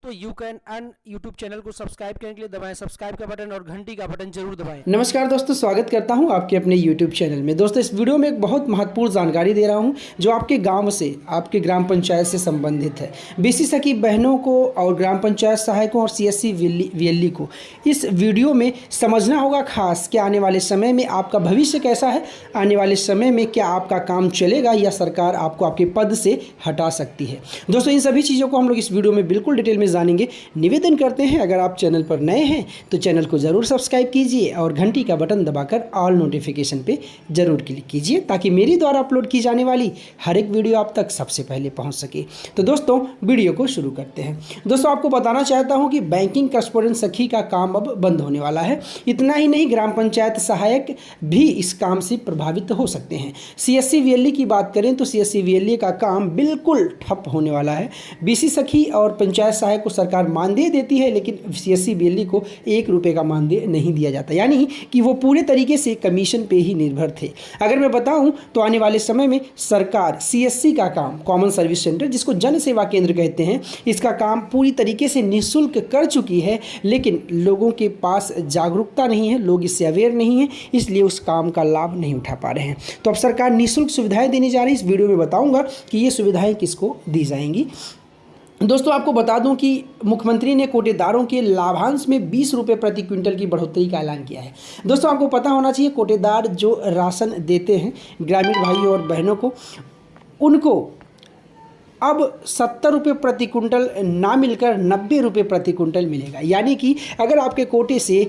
तो you can earn YouTube channel को subscribe करने के लिए दबाएं सब्सक्राइब का बटन और घंटी का बटन जरूर दबाएं। नमस्कार दोस्तों, स्वागत करता हूं आपके अपने YouTube चैनल में। दोस्तों, इस वीडियो में एक बहुत महत्वपूर्ण जानकारी दे रहा हूं जो आपके गांव से, आपके ग्राम पंचायत से संबंधित है। बीसी सखी बहनों को और ग्राम पंचायत सहायकों और CSC VLE को इस वीडियो में समझना होगा खास कि आने वाले समय में आपका भविष्य कैसा है, आने वाले समय में क्या आपका काम चलेगा या सरकार आपको आपके पद से हटा सकती है। दोस्तों, इन सभी चीज़ों को हम लोग इस वीडियो में बिल्कुल डिटेल में जानेंगे। निवेदन करते हैं, अगर आप चैनल पर नए हैं तो चैनल को ज़रूर सब्सक्राइब कीजिए और घंटी का बटन दबाकर ऑल नोटिफिकेशन पे ज़रूर क्लिक कीजिए ताकि मेरी द्वारा अपलोड की जाने वाली हर एक वीडियो आप तक सबसे पहले पहुंच सके। तो दोस्तों, वीडियो को शुरू करते हैं। दोस्तों, आपको बताना चाहता हूं कि बैंकिंग करेस्पॉन्डेंट सखी का काम अब बंद होने वाला है। इतना ही नहीं, ग्राम पंचायत सहायक भी इस काम से प्रभावित हो सकते हैं। CSC VLE की बात करें तो CSC VLE का काम बिल्कुल ठप होने वाला है। BC सखी और पंचायत सहायक को सरकार मानदेय देती है, लेकिन CSC VLE को 1 रुपये का मानदेय नहीं दिया जाता, यानी कि वो पूरे तरीके से कमीशन पे ही निर्भर थे। अगर मैं बताऊं तो आने वाले समय में सरकार CSC का काम, कॉमन सर्विस सेंटर जिसको जन सेवा केंद्र कहते हैं, इसका काम पूरी तरीके से निःशुल्क कर चुकी है, लेकिन लोगों के पास जागरूकता नहीं है, लोग इससे अवेयर नहीं है, इसलिए उस काम का लाभ नहीं उठा पा रहे हैं। तो अब सरकार निःशुल्क सुविधाएं देने जा रही है। इस वीडियो में बताऊंगा कि ये सुविधाएं किसको दी जाएंगी। दोस्तों, आपको बता दूं कि मुख्यमंत्री ने कोटेदारों के लाभांश में 20 रुपये प्रति क्विंटल की बढ़ोतरी का ऐलान किया है। दोस्तों, आपको पता होना चाहिए, कोटेदार जो राशन देते हैं ग्रामीण भाइयों और बहनों को, उनको अब 70 रुपये प्रति क्विंटल ना मिलकर 90 रुपये प्रति क्विंटल मिलेगा। यानी कि अगर आपके कोटे से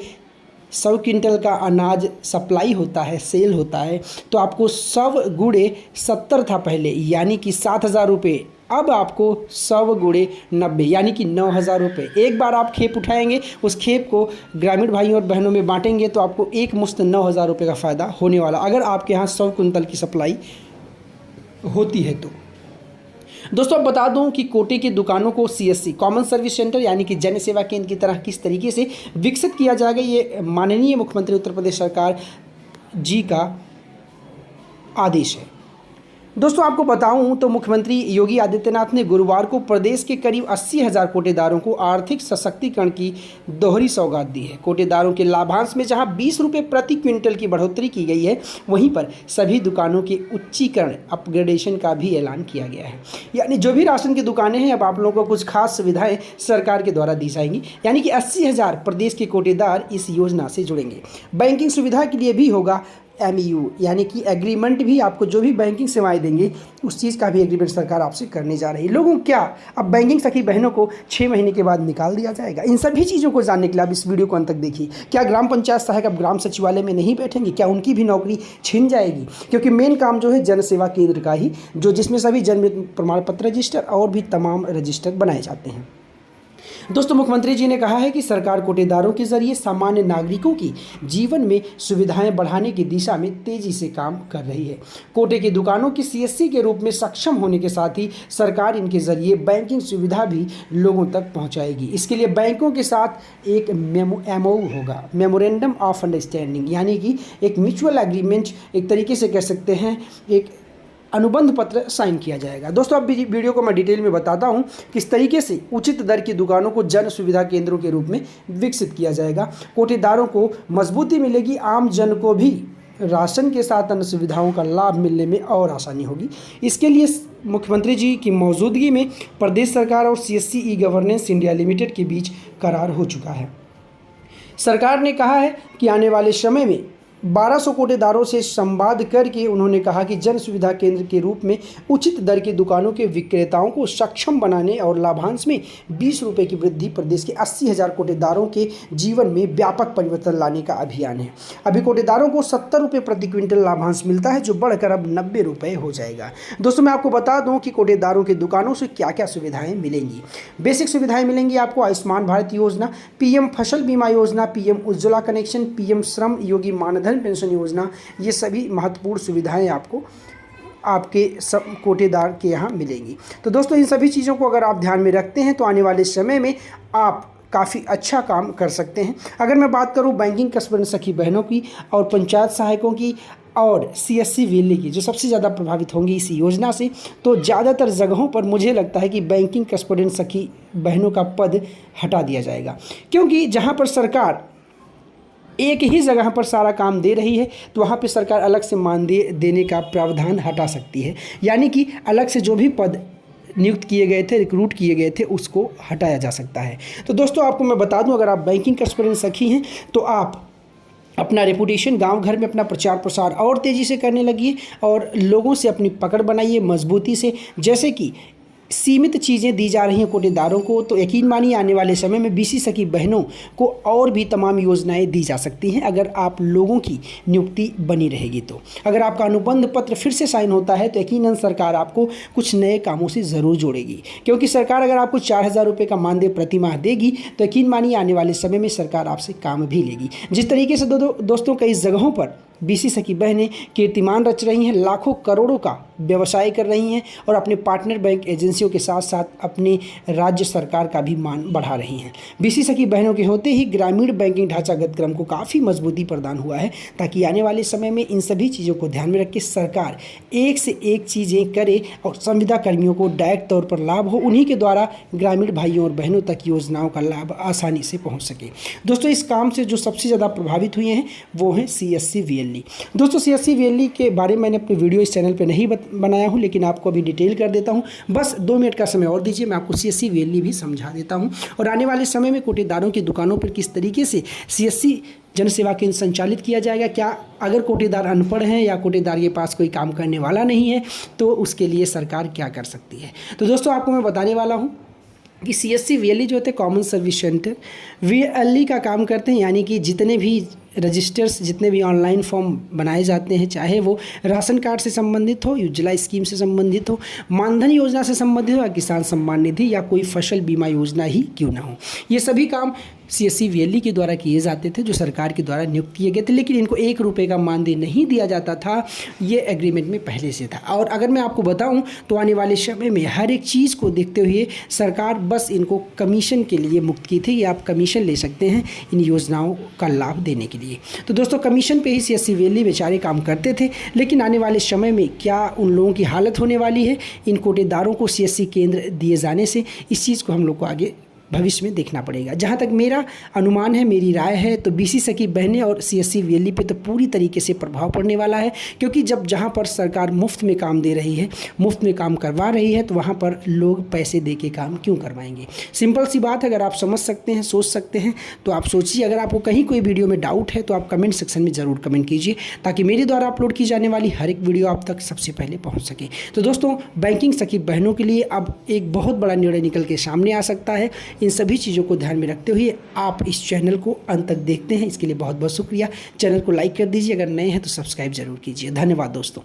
100 क्विंटल का अनाज सप्लाई होता है, सेल होता है, तो आपको 100 गुणे 70 था पहले, यानी कि 7,000 रुपये। अब आपको 100 गुणे 90 यानी कि 9,000 रुपये। एक बार आप खेप उठाएंगे, उस खेप को ग्रामीण भाइयों और बहनों में बांटेंगे तो आपको एक मुश्त 9,000 रुपये का फ़ायदा होने वाला, अगर आपके यहाँ 100 कुंतल की सप्लाई होती है तो। दोस्तों, अब बता दूं कि कोटे की दुकानों को CSC कॉमन सर्विस सेंटर यानी कि जन सेवा केंद्र की तरह किस तरीके से विकसित किया जाएगा, ये माननीय मुख्यमंत्री उत्तर प्रदेश सरकार जी का आदेश है। दोस्तों, आपको बताऊं तो मुख्यमंत्री योगी आदित्यनाथ ने गुरुवार को प्रदेश के करीब 80,000 कोटेदारों को आर्थिक सशक्तिकरण की दोहरी सौगात दी है। कोटेदारों के लाभांश में जहां 20 रुपये प्रति क्विंटल की बढ़ोतरी की गई है, वहीं पर सभी दुकानों के उच्चीकरण, अपग्रेडेशन का भी ऐलान किया गया है। यानी जो भी राशन की दुकानें हैं, अब आप लोगों को कुछ खास सुविधाएं सरकार के द्वारा दी जाएंगी। यानी कि 80,000 प्रदेश के कोटेदार इस योजना से जुड़ेंगे। बैंकिंग सुविधा के लिए भी होगा MU यानी कि एग्रीमेंट भी, आपको जो भी बैंकिंग सेवाएं देंगे उस चीज़ का भी एग्रीमेंट सरकार आपसे करने जा रही है। लोगों क्या अब बैंकिंग सखी बहनों को 6 महीने के बाद निकाल दिया जाएगा। इन सभी चीज़ों को जानने के लिए आप इस वीडियो को अंत तक देखिए। क्या ग्राम पंचायत सहायक अब ग्राम सचिवालय में नहीं बैठेंगे? क्या उनकी भी नौकरी छिन जाएगी? क्योंकि मेन काम जो है जन सेवा केंद्र का ही, जो जिसमें सभी जन्म प्रमाण पत्र रजिस्टर और भी तमाम रजिस्टर बनाए जाते हैं। दोस्तों, मुख्यमंत्री जी ने कहा है कि सरकार कोटेदारों के जरिए सामान्य नागरिकों की जीवन में सुविधाएं बढ़ाने की दिशा में तेजी से काम कर रही है। कोटे की दुकानों की CSC के रूप में सक्षम होने के साथ ही सरकार इनके जरिए बैंकिंग सुविधा भी लोगों तक पहुंचाएगी। इसके लिए बैंकों के साथ एक MOU होगा, मेमोरेंडम ऑफ अंडरस्टैंडिंग, यानी कि एक म्यूचुअल एग्रीमेंट, एक तरीके से कह सकते हैं एक अनुबंध पत्र साइन किया जाएगा। दोस्तों, अब वीडियो को मैं डिटेल में बताता हूं किस तरीके से उचित दर की दुकानों को जन सुविधा केंद्रों के रूप में विकसित किया जाएगा। कोटेदारों को मजबूती मिलेगी, आम जन को भी राशन के साथ अन्य सुविधाओं का लाभ मिलने में और आसानी होगी। इसके लिए मुख्यमंत्री जी की मौजूदगी में प्रदेश सरकार और CSC ई-गवर्नेंस इंडिया लिमिटेड के बीच करार हो चुका है। सरकार ने कहा है कि आने वाले समय में 1200 कोटेदारों से संवाद करके उन्होंने कहा कि जन सुविधा केंद्र के रूप में उचित दर की दुकानों के विक्रेताओं को सक्षम बनाने और लाभांश में 20 रुपये की वृद्धि प्रदेश के 80,000 कोटेदारों के जीवन में व्यापक परिवर्तन लाने का अभियान है। अभी कोटेदारों को 70 रुपये प्रति क्विंटल लाभांश मिलता है, जो बढ़कर अब 90 रुपये हो जाएगा। दोस्तों, मैं आपको बता दूं कि कोटेदारों की दुकानों से क्या क्या सुविधाएँ मिलेंगी। बेसिक सुविधाएँ मिलेंगी आपको आयुष्मान भारत योजना, PM फसल बीमा योजना, PM Ujjwala connection, PM Shram Yogi Maandhan pension योजना, ये सभी महत्वपूर्ण सुविधाएं आपको आपके सब कोटेदार के यहाँ मिलेंगी। तो दोस्तों, इन सभी चीज़ों को अगर आप ध्यान में रखते हैं तो आने वाले समय में आप काफ़ी अच्छा काम कर सकते हैं। अगर मैं बात करूं बैंकिंग करेस्पॉन्डेंट सखी बहनों की और पंचायत सहायकों की, और CSC वेली की जो सबसे ज़्यादा प्रभावित होंगी इस योजना से, तो ज़्यादातर जगहों पर मुझे लगता है कि बैंकिंग कस्टोडियन सखी बहनों का पद हटा दिया जाएगा। क्योंकि जहाँ पर सरकार एक ही जगह पर सारा काम दे रही है तो वहाँ पे सरकार अलग से मानदेय देने का प्रावधान हटा सकती है, यानी कि अलग से जो भी पद नियुक्त किए गए थे, रिक्रूट किए गए थे, उसको हटाया जा सकता है। तो दोस्तों आपको मैं बता दूं, अगर आप बैंकिंग कस्टोडियन सखी हैं तो आप अपना रेपुटेशन गांव घर में अपना प्रचार प्रसार और तेज़ी से करने लगिए और लोगों से अपनी पकड़ बनाइए मजबूती से। जैसे कि सीमित चीज़ें दी जा रही हैं कोटेदारों को, तो यकीन मानिए आने वाले समय में बीसी सखी बहनों को और भी तमाम योजनाएं दी जा सकती हैं अगर आप लोगों की नियुक्ति बनी रहेगी। तो अगर आपका अनुबंध पत्र फिर से साइन होता है तो यकीनन सरकार आपको कुछ नए कामों से ज़रूर जोड़ेगी, क्योंकि सरकार अगर आपको 4,000 रुपये का मानदेय प्रति माह देगी तो यकीन मानिए आने वाले समय में सरकार आपसे काम भी लेगी। जिस तरीके से दोस्तों कई जगहों पर बीसी सखी बहनें कीर्तिमान रच रही हैं, लाखों करोड़ों का व्यवसाय कर रही हैं और अपने पार्टनर बैंक एजेंसियों के साथ साथ अपनी राज्य सरकार का भी मान बढ़ा रही हैं। बीसी सखी बहनों के होते ही ग्रामीण बैंकिंग ढांचागत क्रम को काफ़ी मजबूती प्रदान हुआ है, ताकि आने वाले समय में इन सभी चीज़ों को ध्यान में रख के सरकार एक से एक चीज़ें करे और संविदा कर्मियों को डायरेक्ट तौर पर लाभ हो, उन्हीं के द्वारा ग्रामीण भाइयों और बहनों तक योजनाओं का लाभ आसानी से पहुँच सके। दोस्तों इस काम से जो सबसे ज़्यादा प्रभावित हुए हैं वो हैं CSC VLE। दोस्तों CSC VLE के बारे में मैंने अपनी वीडियो इस चैनल पे नहीं बनाया हूँ, लेकिन आपको अभी डिटेल कर देता हूँ। बस 2 मिनट का समय और दीजिए, मैं आपको CSC VLE भी समझा देता हूँ और आने वाले समय में कोटेदारों की दुकानों पर किस तरीके से CSC जन सेवा केंद्र संचालित किया जाएगा। क्या अगर कोटेदार अनपढ़ हैं या कोटेदार के पास कोई काम करने वाला नहीं है तो उसके लिए सरकार क्या कर सकती है। तो दोस्तों आपको मैं बताने वाला हूँ कि CSC VLE जो होते हैं कॉमन सर्विस सेंटर VLE का काम करते हैं, यानी कि जितने भी रजिस्टर्स, जितने भी ऑनलाइन फॉर्म बनाए जाते हैं, चाहे वो राशन कार्ड से संबंधित हो, उज्ज्वला स्कीम से संबंधित हो, मानधन योजना से संबंधित हो या किसान सम्मान निधि या कोई फसल बीमा योजना ही क्यों ना हो, ये सभी काम CSC VLE के द्वारा किए जाते थे, जो सरकार के द्वारा नियुक्त किए गए थे। लेकिन इनको 1 रुपये का मानदेय नहीं दिया जाता था, ये एग्रीमेंट में पहले से था। और अगर मैं आपको बताऊं तो आने वाले समय में हर एक चीज़ को देखते हुए सरकार बस इनको कमीशन के लिए मुक्त की थी कि आप कमीशन ले सकते हैं इन योजनाओं का लाभ देने के लिए। तो दोस्तों कमीशन पे ही CSC VLE बेचारे काम करते थे, लेकिन आने वाले समय में क्या उन लोगों की हालत होने वाली है इन कोटेदारों को CSC केंद्र दिए जाने से, इस चीज़ को हम लोग को आगे भविष्य में देखना पड़ेगा। जहाँ तक मेरा अनुमान है, मेरी राय है, तो बीसी सखी बहनें और CSC VLE पे तो पूरी तरीके से प्रभाव पड़ने वाला है, क्योंकि जब जहाँ पर सरकार मुफ्त में काम दे रही है, मुफ्त में काम करवा रही है, तो वहाँ पर लोग पैसे दे के काम क्यों करवाएंगे। सिंपल सी बात है, अगर आप समझ सकते हैं, सोच सकते हैं तो आप सोचिए। अगर आपको कहीं कोई वीडियो में डाउट है तो आप कमेंट सेक्शन में ज़रूर कमेंट कीजिए, ताकि मेरे द्वारा अपलोड की जाने वाली हर एक वीडियो आप तक सबसे पहले पहुँच सके। तो दोस्तों बैंकिंग सखी बहनों के लिए अब एक बहुत बड़ा निर्णय निकल के सामने आ सकता है। इन सभी चीज़ों को ध्यान में रखते हुए आप इस चैनल को अंत तक देखते हैं, इसके लिए बहुत बहुत शुक्रिया। चैनल को लाइक कर दीजिए, अगर नए हैं तो सब्सक्राइब जरूर कीजिए। धन्यवाद दोस्तों।